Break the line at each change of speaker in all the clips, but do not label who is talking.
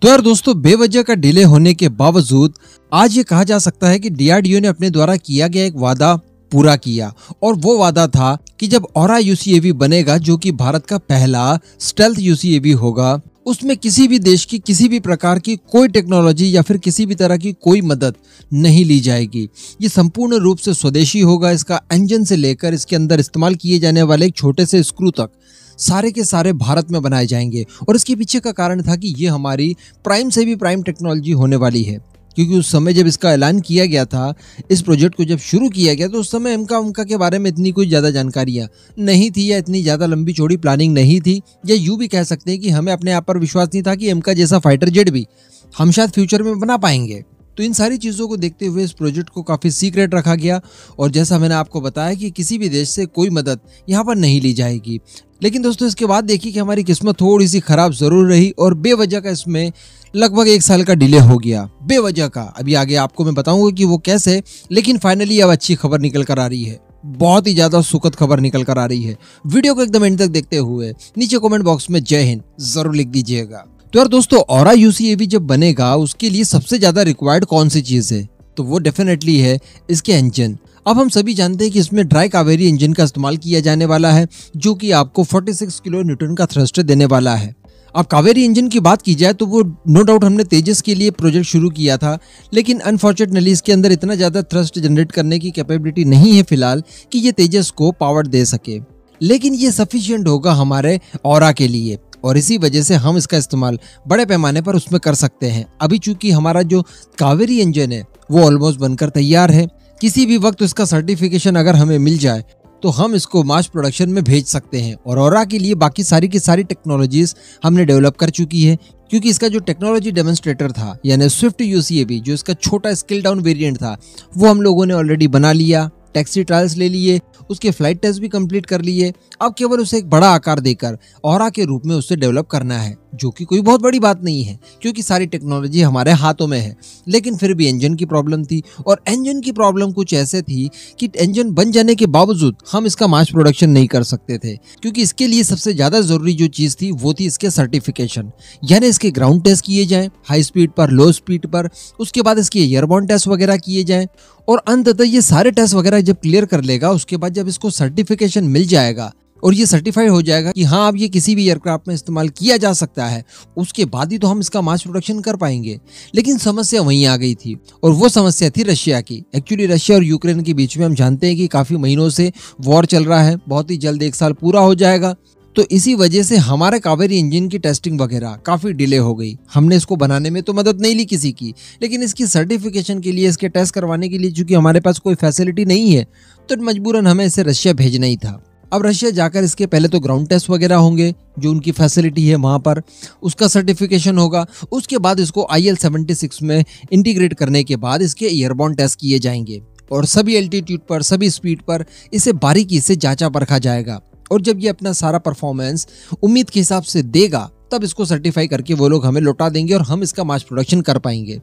तो यार दोस्तों, बेवजह का डिले होने के बावजूद आज ये कहा जा सकता है कि डीआरडीओ ने अपने द्वारा किया गया एक वादा पूरा किया। और वो वादा था कि जब औरा यूसीएवी बनेगा, जो कि भारत का पहला स्टेल्थ यूसीएवी होगा, उसमें किसी भी देश की किसी भी प्रकार की कोई टेक्नोलॉजी या फिर किसी भी तरह की कोई मदद नहीं ली जाएगी। ये संपूर्ण रूप से स्वदेशी होगा। इसका इंजन से लेकर इसके अंदर इस्तेमाल किए जाने वाले एक छोटे से स्क्रू तक सारे के सारे भारत में बनाए जाएंगे। और इसके पीछे का कारण था कि ये हमारी प्राइम से भी प्राइम टेक्नोलॉजी होने वाली है, क्योंकि उस समय जब इसका ऐलान किया गया था, इस प्रोजेक्ट को जब शुरू किया गया, तो उस समय उनका के बारे में इतनी कोई ज़्यादा जानकारियाँ नहीं थी या इतनी ज़्यादा लंबी चौड़ी प्लानिंग नहीं थी, या यूँ भी कह सकते हैं कि हमें अपने आप पर विश्वास नहीं था कि इनका जैसा फाइटर जेट भी हम शायद फ्यूचर में बना पाएंगे। तो इन सारी चीज़ों को देखते हुए इस प्रोजेक्ट को काफ़ी सीक्रेट रखा गया। और जैसा मैंने आपको बताया कि किसी भी देश से कोई मदद यहाँ पर नहीं ली जाएगी। लेकिन दोस्तों, इसके बाद देखिए कि हमारी किस्मत थोड़ी सी खराब जरूर रही और बेवजह का इसमें लगभग 1 साल का डिले हो गया। बेवजह का अभी आगे आपको मैं बताऊंगा कि वो कैसे। लेकिन फाइनली अब अच्छी खबर निकल कर आ रही है, बहुत ही ज्यादा सुखद खबर निकल कर आ रही है। वीडियो को एकदम एंड तक देखते हुए नीचे कमेंट बॉक्स में जय हिंद जरूर लिख दीजिएगा। तो यार दोस्तों, औरा यूसीएवी जब बनेगा, उसके लिए सबसे ज्यादा रिक्वायर्ड कौन सी चीज है, तो वो डेफिनेटली है इसके इंजन। अब हम सभी जानते हैं कि इसमें ड्राई कावेरी इंजन का इस्तेमाल किया जाने वाला है, जो कि आपको 46 किलो न्यूटन का थ्रस्ट देने वाला है। अब कावेरी इंजन की बात की जाए तो वो नो डाउट हमने तेजस के लिए प्रोजेक्ट शुरू किया था, लेकिन अनफॉर्चुनेटली इसके अंदर इतना ज्यादा थ्रस्ट जनरेट करने की कैपेबिलिटी नहीं है फिलहाल कि ये तेजस को पावर दे सके। लेकिन ये सफिशिएंट होगा हमारे औरा के लिए, और इसी वजह से हम इसका इस्तेमाल बड़े पैमाने पर उसमें कर सकते हैं। अभी चूंकि हमारा जो कावेरी इंजन है वो ऑलमोस्ट बनकर तैयार है, किसी भी वक्त इसका सर्टिफिकेशन अगर हमें मिल जाए तो हम इसको मास प्रोडक्शन में भेज सकते हैं। और औरा के लिए बाकी सारी की सारी टेक्नोलॉजीज हमने डेवलप कर चुकी है, क्योंकि इसका जो टेक्नोलॉजी डेमोन्स्ट्रेटर था, यानी स्विफ्ट यूसीएवी, जो इसका छोटा स्केल डाउन वेरिएंट था, वो हम लोगों ने ऑलरेडी बना लिया, टैक्सी ट्रायल्स ले लिए, उसके फ्लाइट टेस्ट भी कंप्लीट कर लिए। अब केवल उसे एक बड़ा आकार देकर औरा के रूप में उसे डेवलप करना है, जो कि कोई बहुत बड़ी बात नहीं है, क्योंकि सारी टेक्नोलॉजी हमारे हाथों में है। लेकिन फिर भी इंजन की प्रॉब्लम थी, और इंजन की प्रॉब्लम कुछ ऐसे थी कि इंजन बन जाने के बावजूद हम इसका मास प्रोडक्शन नहीं कर सकते थे, क्योंकि इसके लिए सबसे ज्यादा जरूरी जो चीज थी वो थी इसके सर्टिफिकेशन। यानी इसके ग्राउंड टेस्ट किए जाएं, हाई स्पीड पर, लो स्पीड पर, उसके बाद इसके एयरबॉर्न टेस्ट वगैरह किए जाएं, और अंततः ये सारे टेस्ट वगैरह जब क्लियर कर लेगा, उसके बाद जब इसको सर्टिफिकेशन मिल जाएगा और ये सर्टिफाइड हो जाएगा कि हाँ अब ये किसी भी एयरक्राफ्ट में इस्तेमाल किया जा सकता है, उसके बाद ही तो हम इसका मास प्रोडक्शन कर पाएंगे। लेकिन समस्या वहीं आ गई थी, और वो समस्या थी रशिया की। एक्चुअली रशिया और यूक्रेन के बीच में हम जानते हैं कि काफी महीनों से वॉर चल रहा है, बहुत ही जल्द 1 साल पूरा हो जाएगा। तो इसी वजह से हमारे कावेरी इंजन की टेस्टिंग वगैरह काफी डिले हो गई। हमने इसको बनाने में तो मदद नहीं ली किसी की, लेकिन इसकी सर्टिफिकेशन के लिए, इसके टेस्ट करवाने के लिए चूंकि हमारे पास कोई फैसिलिटी नहीं है, तो मजबूरन हमें इसे रशिया भेजना ही था। अब रशिया जाकर इसके पहले तो ग्राउंड टेस्ट वगैरह होंगे, जो उनकी फैसिलिटी है वहां पर, उसका सर्टिफिकेशन होगा। उसके बाद इसको IL-76 में इंटीग्रेट करने के बाद इसके एयरबॉर्न टेस्ट किए जाएंगे, और सभी एल्टीट्यूड पर, सभी स्पीड पर इसे बारीकी से जांचा परखा जाएगा। और जब ये अपना सारा परफॉर्मेंस उम्मीद के हिसाब से देगा, तब इसको सर्टिफाई करके वो लोग हमें लौटा देंगे और हम इसका मास प्रोडक्शन कर पाएंगे।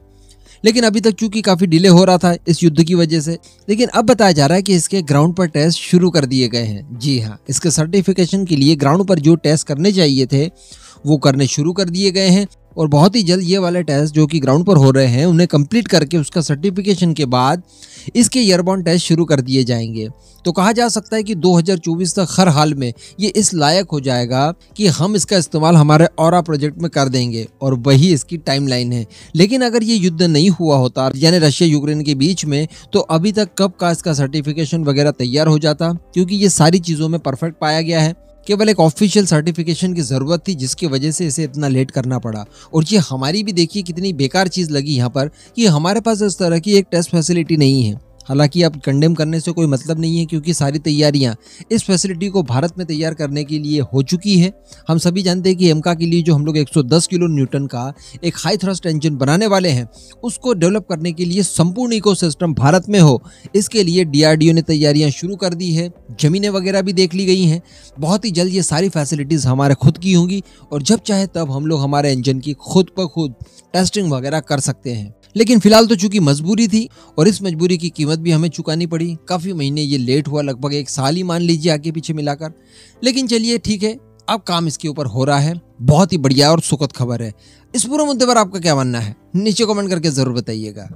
लेकिन अभी तक चूंकि काफी डिले हो रहा था इस युद्ध की वजह से, लेकिन अब बताया जा रहा है कि इसके ग्राउंड पर टेस्ट शुरू कर दिए गए हैं। जी हाँ, इसके सर्टिफिकेशन के लिए ग्राउंड पर जो टेस्ट करने चाहिए थे वो करने शुरू कर दिए गए हैं, और बहुत ही जल्द ये वाले टेस्ट जो कि ग्राउंड पर हो रहे हैं उन्हें कंप्लीट करके उसका सर्टिफिकेशन के बाद इसके एयरबॉर्न टेस्ट शुरू कर दिए जाएंगे। तो कहा जा सकता है कि 2024 तक हर हाल में ये इस लायक हो जाएगा कि हम इसका इस्तेमाल हमारे औरा प्रोजेक्ट में कर देंगे, और वही इसकी टाइमलाइन है। लेकिन अगर ये युद्ध नहीं हुआ होता, यानी रशिया यूक्रेन के बीच में, तो अभी तक कब का इसका सर्टिफिकेशन वगैरह तैयार हो जाता, क्योंकि ये सारी चीज़ों में परफेक्ट पाया गया है। केवल एक ऑफिशियल सर्टिफिकेशन की जरूरत थी, जिसकी वजह से इसे इतना लेट करना पड़ा। और ये हमारी भी देखिए कितनी बेकार चीज़ लगी यहाँ पर कि हमारे पास इस तरह की एक टेस्ट फैसिलिटी नहीं है। हालांकि अब कंडेम करने से कोई मतलब नहीं है, क्योंकि सारी तैयारियां इस फैसिलिटी को भारत में तैयार करने के लिए हो चुकी है। हम सभी जानते हैं कि एमका के लिए जो हम लोग 110 किलो न्यूटन का एक हाई थ्रस्ट इंजन बनाने वाले हैं, उसको डेवलप करने के लिए संपूर्ण इकोसिस्टम भारत में हो, इसके लिए डीआरडीओ ने तैयारियां शुरू कर दी है। जमीनें वगैरह भी देख ली गई हैं। बहुत ही जल्द ये सारी फैसिलिटीज़ हमारे खुद की होंगी, और जब चाहे तब हम लोग हमारे इंजन की खुद ब खुद टेस्टिंग वगैरह कर सकते हैं। लेकिन फिलहाल तो चूंकि मजबूरी थी, और इस मजबूरी की कीमत भी हमें चुकानी पड़ी। काफ़ी महीने ये लेट हुआ, लगभग 1 साल ही मान लीजिए आगे पीछे मिलाकर। लेकिन चलिए ठीक है, अब काम इसके ऊपर हो रहा है। बहुत ही बढ़िया और सुखद खबर है। इस पूरे मुद्दे पर आपका क्या मानना है, नीचे कमेंट करके जरूर बताइएगा।